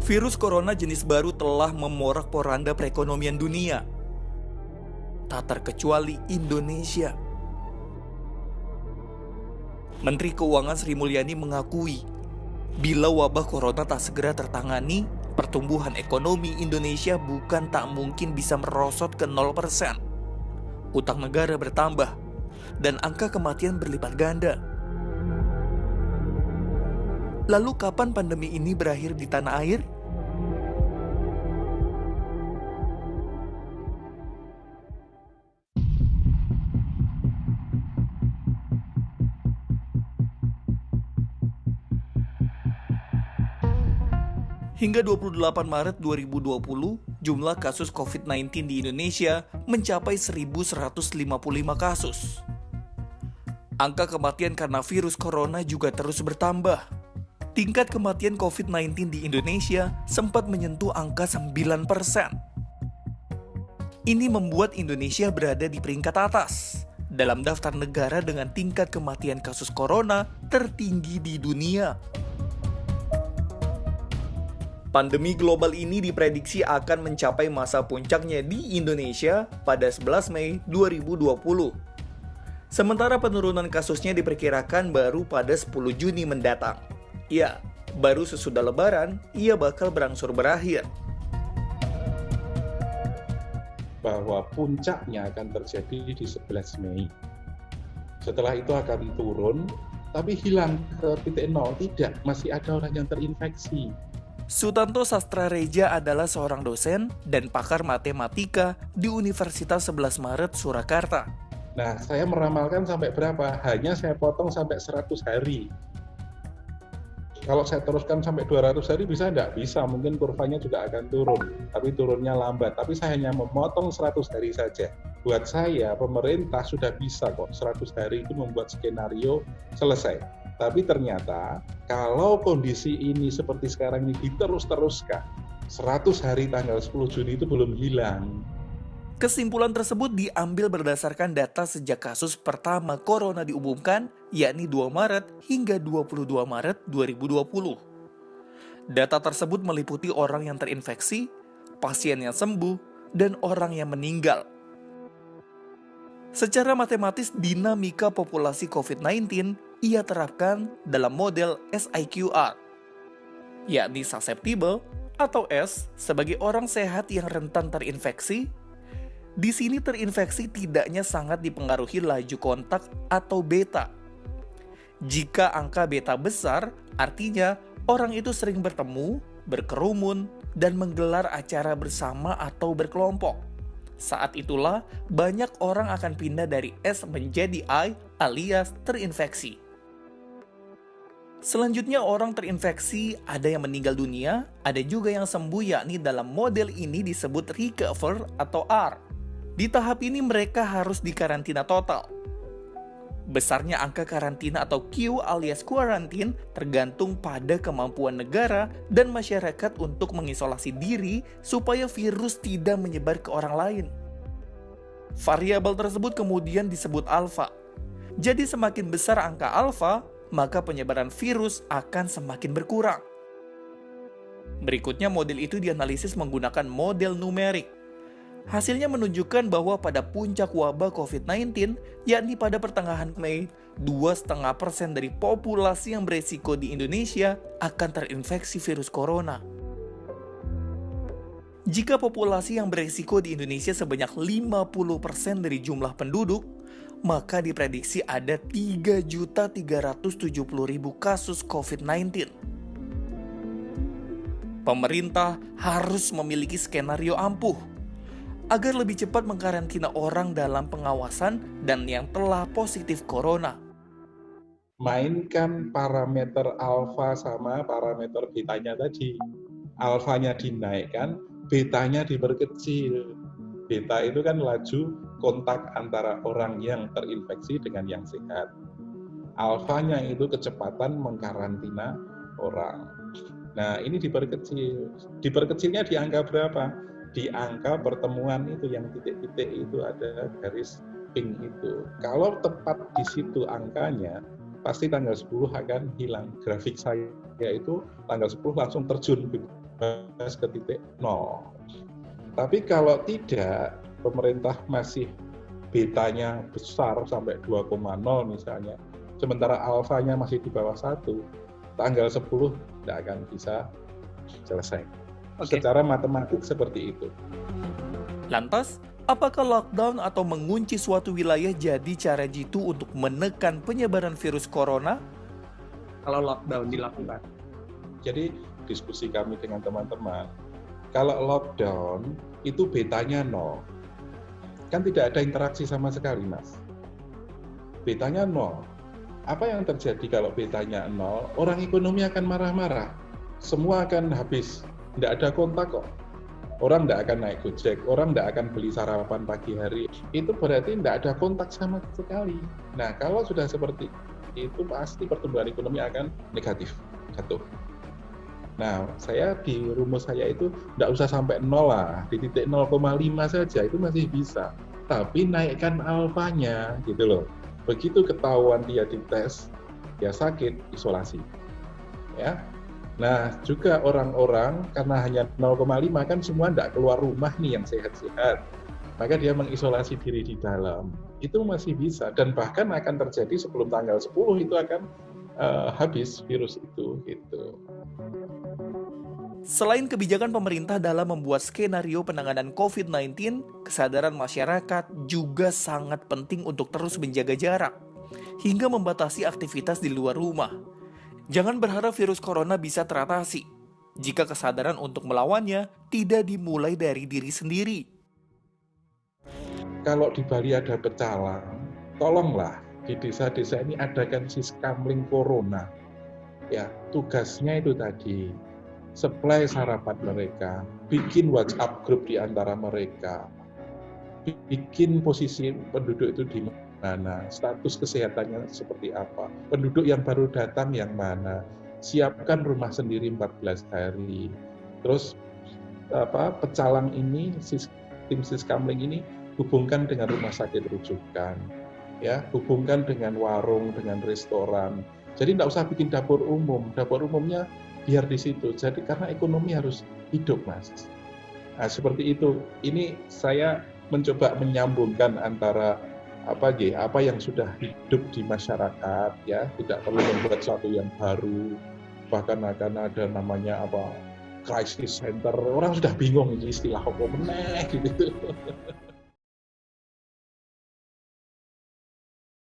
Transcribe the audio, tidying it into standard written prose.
Virus corona jenis baru telah memorak-poranda perekonomian dunia. Tak terkecuali Indonesia. Menteri Keuangan Sri Mulyani mengakui, bila wabah corona tak segera tertangani, pertumbuhan ekonomi Indonesia bukan tak mungkin bisa merosot ke 0%. Utang negara bertambah, dan angka kematian berlipat ganda. Lalu kapan pandemi ini berakhir di tanah air? Hingga 28 Maret 2020, jumlah kasus COVID-19 di Indonesia mencapai 1.155 kasus. Angka kematian karena virus corona juga terus bertambah. Tingkat kematian COVID-19 di Indonesia sempat menyentuh angka 9%. Ini membuat Indonesia berada di peringkat atas dalam daftar negara dengan tingkat kematian kasus corona tertinggi di dunia. Pandemi global ini diprediksi akan mencapai masa puncaknya di Indonesia pada 11 Mei 2020. Sementara penurunan kasusnya diperkirakan baru pada 10 Juni mendatang. Ya, baru sesudah Lebaran, ia bakal berangsur berakhir. Bahwa puncaknya akan terjadi di 11 Mei. Setelah itu akan turun, tapi hilang ke titik nol. Tidak, masih ada orang yang terinfeksi. Sutanto Sastrareja adalah seorang dosen dan pakar matematika di Universitas 11 Maret Surakarta. Nah, saya meramalkan sampai berapa? Hanya saya potong sampai 100 hari. Kalau saya teruskan sampai 200 hari bisa enggak? Bisa, mungkin kurvanya juga akan turun. Tapi turunnya lambat. Tapi saya hanya memotong 100 hari saja. Buat saya, pemerintah sudah bisa kok 100 hari itu membuat skenario selesai. Tapi ternyata kalau kondisi ini seperti sekarang ini diterus-teruskan, 100 hari tanggal 10 Juni itu belum hilang. Kesimpulan tersebut diambil berdasarkan data sejak kasus pertama corona diumumkan, yakni 2 Maret hingga 22 Maret 2020. Data tersebut meliputi orang yang terinfeksi, pasien yang sembuh, dan orang yang meninggal. Secara matematis, dinamika populasi COVID-19 ia terapkan dalam model SIQR, yakni susceptible atau S sebagai orang sehat yang rentan terinfeksi. Di sini terinfeksi tidaknya sangat dipengaruhi laju kontak atau beta. Jika angka beta besar, artinya orang itu sering bertemu, berkerumun, dan menggelar acara bersama atau berkelompok. Saat itulah banyak orang akan pindah dari S menjadi I alias terinfeksi. Selanjutnya orang terinfeksi ada yang meninggal dunia, ada juga yang sembuh, yakni dalam model ini disebut recover atau R. Di tahap ini mereka harus dikarantina total. Besarnya angka karantina atau Q alias quarantine tergantung pada kemampuan negara dan masyarakat untuk mengisolasi diri supaya virus tidak menyebar ke orang lain. Variabel tersebut kemudian disebut alfa. Jadi semakin besar angka alfa, maka penyebaran virus akan semakin berkurang. Berikutnya model itu dianalisis menggunakan model numerik. Hasilnya menunjukkan bahwa pada puncak wabah COVID-19, yakni pada pertengahan Mei, 2,5% dari populasi yang beresiko di Indonesia akan terinfeksi virus corona. Jika populasi yang beresiko di Indonesia sebanyak 50% dari jumlah penduduk, maka diprediksi ada 3.370.000 kasus COVID-19. Pemerintah harus memiliki skenario ampuh agar lebih cepat mengkarantina orang dalam pengawasan dan yang telah positif corona. Mainkan parameter alfa sama parameter betanya tadi. Alfanya dinaikkan, betanya diperkecil. Beta itu kan laju kontak antara orang yang terinfeksi dengan yang sehat. Alfanya itu kecepatan mengkarantina orang. Nah, ini diperkecil. Diperkecilnya di angka berapa? Di angka pertemuan itu yang titik-titik itu ada garis pink itu. Kalau tepat di situ angkanya, pasti tanggal 10 akan hilang. Grafik saya itu tanggal 10 langsung terjun. ke titik nol. Tapi kalau tidak, pemerintah masih betanya besar sampai 2,0 misalnya, sementara alfanya masih di bawah 1, tanggal 10 tidak akan bisa selesai. Secara matematik seperti itu. Lantas, apakah lockdown atau mengunci suatu wilayah jadi cara jitu untuk menekan penyebaran virus corona? Kalau lockdown dilakukan. Jadi diskusi kami dengan teman-teman, kalau lockdown itu betanya 0. Kan tidak ada interaksi sama sekali, Mas. Betanya 0. Apa yang terjadi kalau betanya 0? Orang ekonomi akan marah-marah. Semua akan habis. Tidak ada kontak kok. Orang tidak akan naik Gojek, orang tidak akan beli sarapan pagi hari. Itu berarti tidak ada kontak sama sekali. Nah, kalau sudah seperti itu, pasti pertumbuhan ekonomi akan negatif, jatuh. Nah, saya di rumus saya itu tidak usah sampai 0 lah, di titik 0,5 saja itu masih bisa. Tapi naikkan alfanya, gitu loh. Begitu ketahuan dia dites, dia sakit, isolasi. Ya. Nah, juga orang-orang karena hanya 0,5 kan semua tidak keluar rumah nih yang sehat-sehat. Maka dia mengisolasi diri di dalam. Itu masih bisa dan bahkan akan terjadi sebelum tanggal 10 itu akan habis virus itu gitu. Selain kebijakan pemerintah dalam membuat skenario penanganan COVID-19, kesadaran masyarakat juga sangat penting untuk terus menjaga jarak, hingga membatasi aktivitas di luar rumah. Jangan berharap virus corona bisa teratasi, jika kesadaran untuk melawannya tidak dimulai dari diri sendiri. Kalau di Bali ada pecalang, tolonglah di desa-desa ini adakan siskamling corona. Ya, tugasnya itu tadi, supply sarapan mereka, bikin WhatsApp grup di antara mereka, bikin posisi penduduk itu di mana, status kesehatannya seperti apa, penduduk yang baru datang yang mana, siapkan rumah sendiri 14 hari. Terus pecalang ini, tim siskamling ini hubungkan dengan rumah sakit rujukan, ya, hubungkan dengan warung, dengan restoran. Jadi tidak usah bikin dapur umumnya biar di situ. Jadi karena ekonomi harus hidup, Mas. Nah, seperti itu. Ini saya mencoba menyambungkan antara apa yang sudah hidup di masyarakat, ya, tidak perlu membuat sesuatu yang baru. Bahkan akan ada namanya crisis center. Orang sudah bingung ini istilah apa meneh gitu.